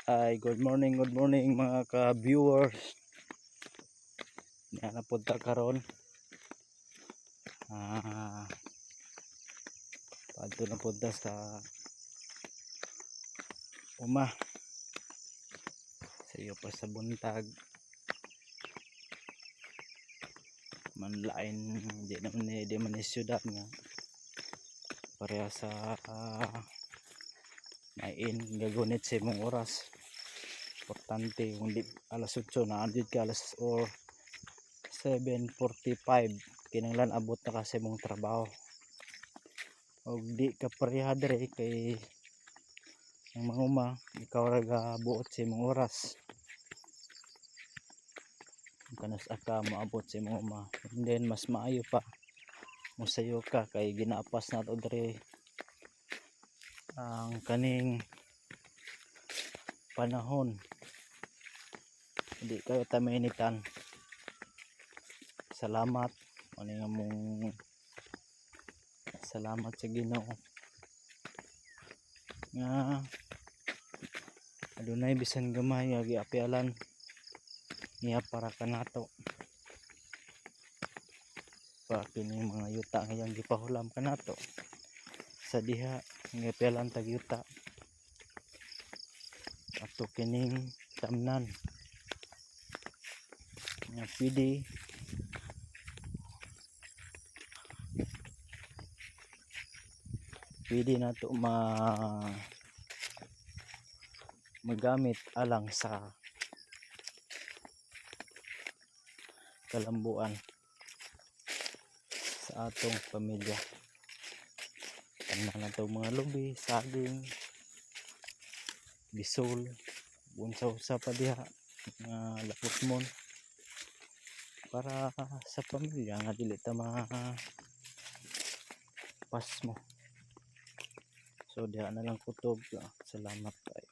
Ay good morning mga ka-viewers. Yan na punta karon. Padto na punta sa uma. Sa iyo pa sa buntag. Manlain di man ni syudad nga. Pareha sa main gagunit sa imong oras. Importante kung di alas 8 na andit ka alas or 7:45 kinanglan abot na ka sa imong trabaho. Og di ka pareha dire kay ang mga uma ikaw ra buot sa imong oras. Kanas aka maabot sa imong uma. And then mas maayo pa musayo ka kay ginaapas na to dire ang kaning panahon. Hindi kayo tamainitan. Salamat ano nga mong salamat sa Ginoo nga adunay bisan gamay nga giapialan niya para kanato pa kini mga yuta nga yang gipahulam kanato sa diha nga apialan tag yuta ato kining tamnan nga pwede na to magamit alang sa kalambuan sa atong pamilya. Tanan na to mga lubi, saging, bisol, unsa-unsa pa diha nga laputmon para sa pamilya nga dili ta pasmo. So diha na lang kutob. Salamat kayo.